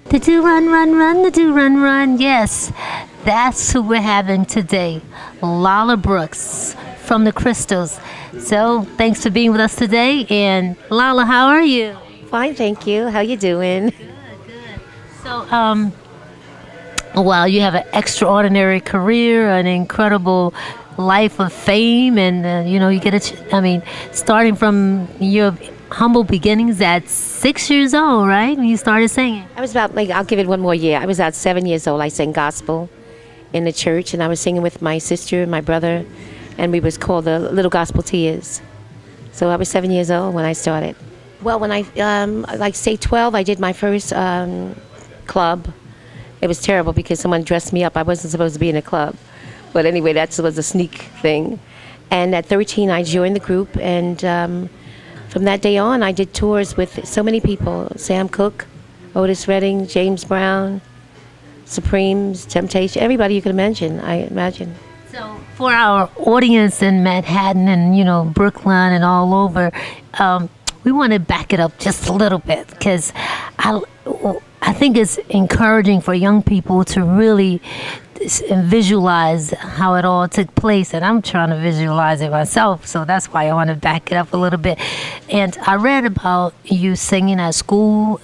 The do run, run, run, the do run, run. Yes, that's who we're having today. LALA Brooks from the Crystals. So thanks for being with us today. And LALA, how are you? Fine, thank you. How you doing? Good, good. So, well, you have an extraordinary career, an incredible life of fame, and you know, you get starting from your humble beginnings at 6 years old, right? When you started singing. I was about, I'll give it one more year. I was about 7 years old. I sang gospel in the church, and I was singing with my sister and my brother, and we was called the Little Gospel Tears. So I was 7 years old when I started. Well, when I, say 12, I did my first club. It was terrible because someone dressed me up. I wasn't supposed to be in a club. But anyway, that was a sneak thing. And at 13, I joined the group, and from that day on, I did tours with so many people. Sam Cooke, Otis Redding, James Brown, Supremes, Temptation, everybody you could mention, I imagine. So for our audience in Manhattan and, you know, Brooklyn and all over, we want to back it up just a little bit, because I think it's encouraging for young people to really visualize how it all took place, and I'm trying to visualize it myself, so that's why I want to back it up a little bit. And I read about you singing at school.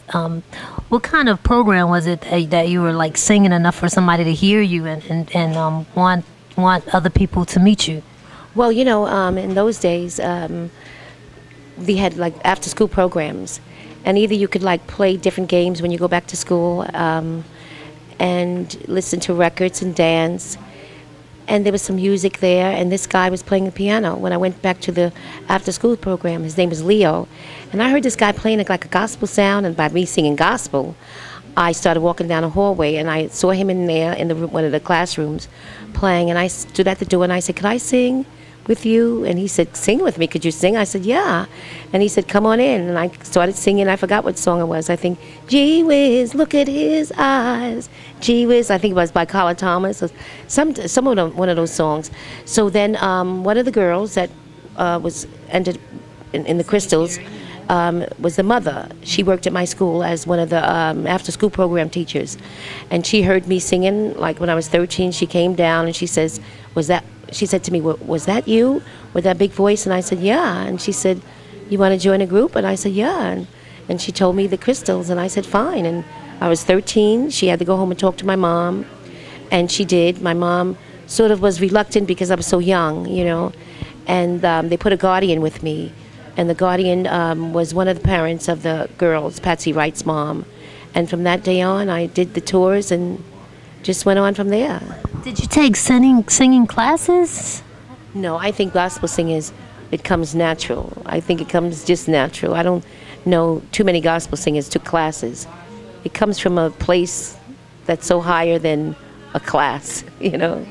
What kind of program was it that you were like singing enough for somebody to hear you and want other people to meet you? Well, you know, in those days, we had like after school programs, and either you could like play different games when you go back to school, and listen to records and dance. And there was some music there, and this guy was playing the piano. When I went back to the after-school program, his name was Leo, and I heard this guy playing like a gospel sound, and by me singing gospel, I started walking down a hallway, and I saw him in there in the room, one of the classrooms, playing, and I stood at the door, and I said, "Could I sing with you?" And he said, "Sing with me. Could you sing?" I said, "Yeah." And he said, "Come on in." And I started singing. I forgot what song it was. I think, "Gee whiz, look at his eyes." Gee whiz, I think it was by Carla Thomas, or some of them, one of those songs. So then one of the girls that ended in the Crystals was the mother. She worked at my school as one of the after-school program teachers. And she heard me singing, like when I was 13, she came down and she says, she said to me, "Was that you with that big voice?" And I said, "Yeah." And she said, "You want to join a group?" And I said, "Yeah." And she told me the Crystals, and I said, "Fine." And I was 13. She had to go home and talk to my mom, and she did. My mom sort of was reluctant because I was so young, you know. And they put a guardian with me, and the guardian was one of the parents of the girls, Patsy Wright's mom. And from that day on, I did the tours and just went on from there. Did you take singing classes? No, I think gospel singing it comes natural. I think it comes just natural. I don't know too many gospel singers took classes. It comes from a place that's so higher than a class, you know.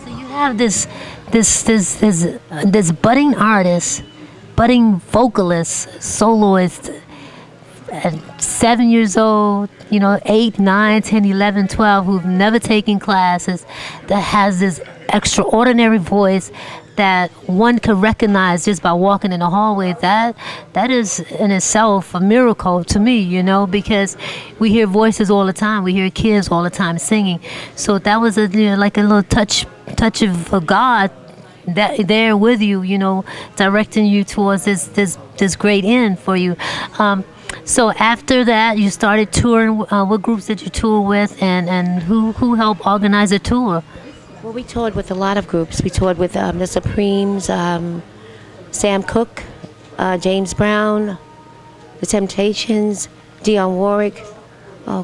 So you have this budding artist, budding vocalist, soloist, at 7 years old, you know, 8, 9, 10, 11, 12, who've never taken classes, that has this extraordinary voice that one could recognize just by walking in the hallway. That is in itself a miracle to me, you know, because we hear voices all the time. We hear kids all the time singing. So that was like a little touch of God that there with you, you know, directing you towards this great end for you. So after that, you started touring. What groups did you tour with, and who helped organize the tour? Well, we toured with a lot of groups. We toured with the Supremes, Sam Cooke, James Brown, the Temptations, Dionne Warwick,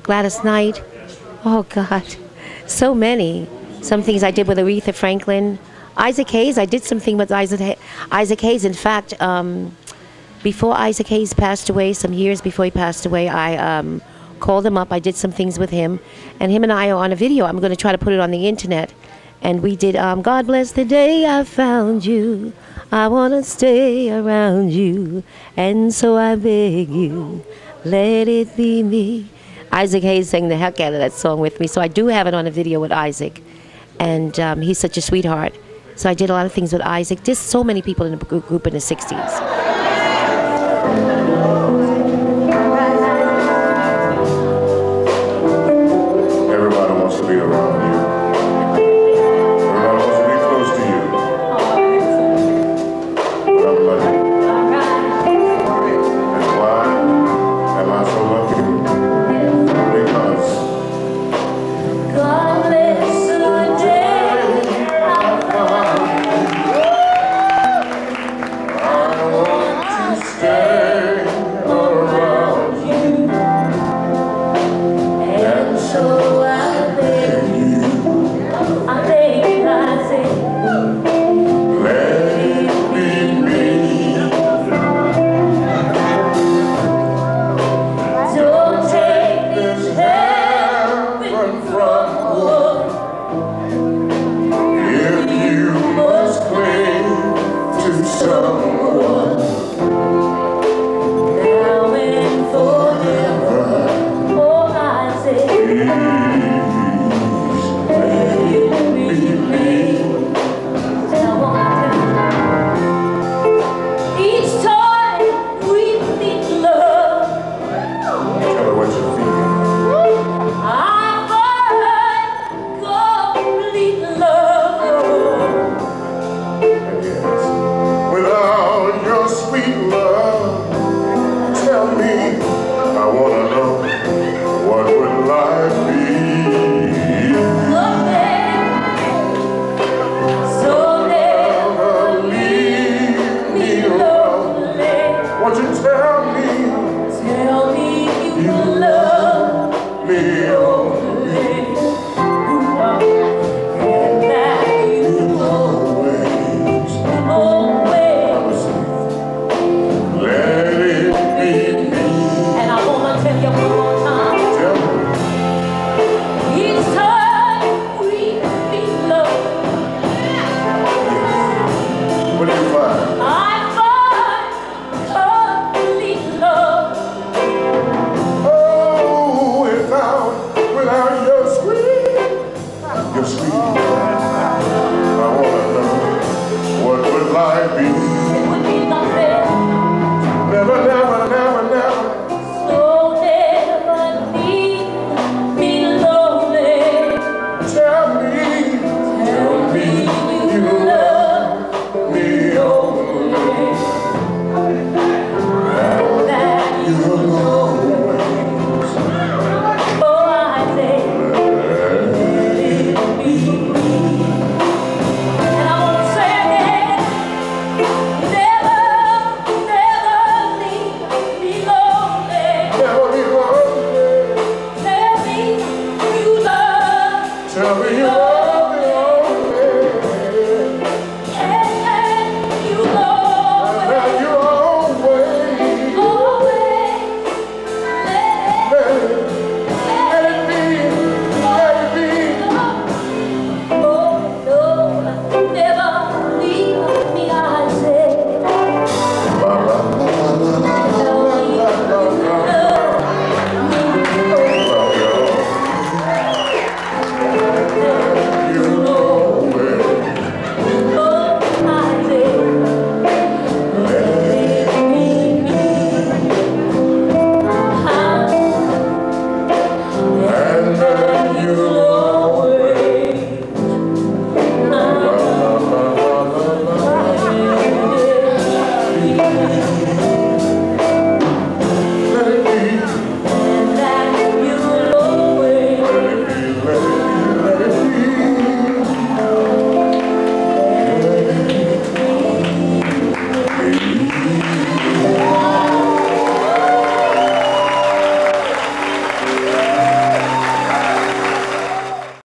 Gladys Knight. Oh, God, so many. Some things I did with Aretha Franklin. Isaac Hayes, I did something with Isaac Hayes. In fact, before Isaac Hayes passed away, some years before he passed away, I called him up. I did some things with him, and him and I are on a video. I'm going to try to put it on the internet. And we did God Bless the Day I Found You, I want to stay around you, and so I beg you, let it be me. Isaac Hayes sang the heck out of that song with me, so I do have it on a video with Isaac, and he's such a sweetheart. So I did a lot of things with Isaac. Just so many people in the group in the 60s.